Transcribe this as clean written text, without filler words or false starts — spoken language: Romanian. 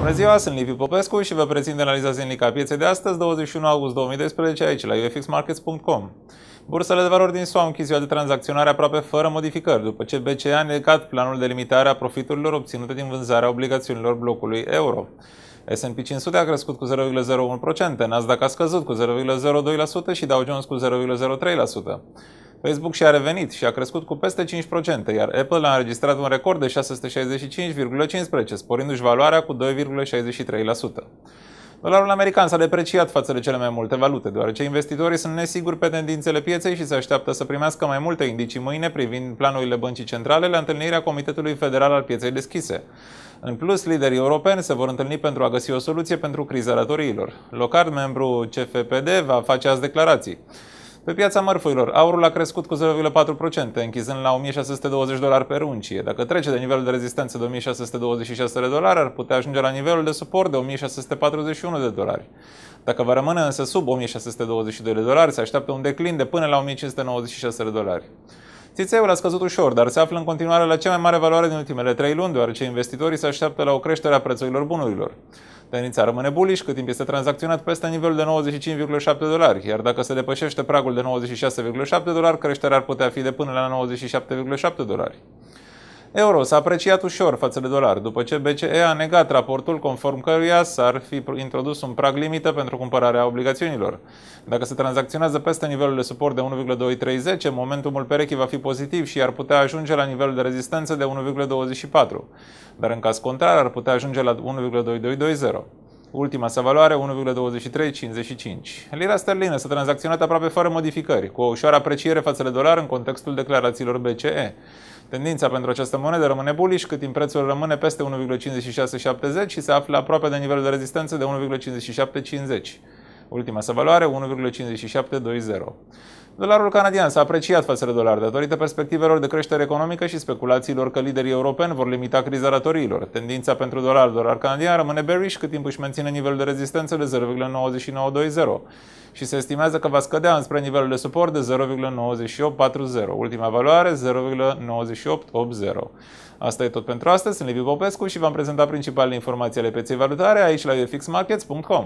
Bună ziua, sunt Liviu Popescu și vă prezint analiza zilnică a pieței de astăzi, 21 august 2012, aici la ufxmarkets.com. Bursele de valori din SUA au închis ziua de tranzacționare aproape fără modificări, după ce BCE a negat planul de limitare a profiturilor obținute din vânzarea obligațiunilor blocului euro. S&P 500 a crescut cu 0,01%, Nasdaq a scăzut cu 0,02% și Dow Jones cu 0,03%. Facebook și-a revenit și a crescut cu peste 5%, iar Apple a înregistrat un record de 665,15, sporindu-și valoarea cu 2,63%. Dolarul american s-a depreciat față de cele mai multe valute, deoarece investitorii sunt nesiguri pe tendințele pieței și se așteaptă să primească mai multe indicii mâine privind planurile băncii centrale la întâlnirea Comitetului Federal al Pieței Deschise. În plus, liderii europeni se vor întâlni pentru a găsi o soluție pentru criza datoriilor. Locard, membru CFPD, va face azi declarații. Pe piața mărfurilor, aurul a crescut cu 0,4%, închizând la $1.620 per uncie. Dacă trece de nivelul de rezistență de $1.626, ar putea ajunge la nivelul de suport de $1.641. Dacă va rămâne însă sub $1.622, se așteaptă un declin de până la $1.596. Țițeiul a scăzut ușor, dar se află în continuare la cea mai mare valoare din ultimele 3 luni, deoarece investitorii se așteaptă la o creștere a prețurilor bunurilor. Tendința rămâne bullish cât timp este tranzacționat peste nivelul de $95,7, iar dacă se depășește pragul de $96,7, creșterea ar putea fi de până la $97,7. Euro s-a apreciat ușor față de dolar, după ce BCE a negat raportul conform căruia s-ar fi introdus un prag limită pentru cumpărarea obligațiunilor. Dacă se tranzacționează peste nivelul de suport de 1,230, momentumul perechii va fi pozitiv și ar putea ajunge la nivelul de rezistență de 1,24, dar în caz contrar ar putea ajunge la 1,2220. Ultima sa valoare 1,2355. Lira sterlină s-a tranzacționat aproape fără modificări, cu o ușoară apreciere față de dolar în contextul declarațiilor BCE. Tendința pentru această monedă rămâne bullish, cât timp prețul rămâne peste 1,5670 și se află aproape de nivelul de rezistență de 1,5750. Ultima sa valoare 1,5720. Dolarul canadian s-a apreciat față de dolar datorită perspectivelor de creștere economică și speculațiilor că liderii europeni vor limita criza datoriilor. Tendința pentru dolar canadian rămâne bearish cât timp își menține nivelul de rezistență de 0,9920 și se estimează că va scădea înspre nivelul de suport de 0,9840. Ultima valoare 0,9880. Asta e tot pentru astăzi. Sunt Liviu Popescu și v-am prezentat principalele informații ale pieței valutare aici la ufxmarkets.com.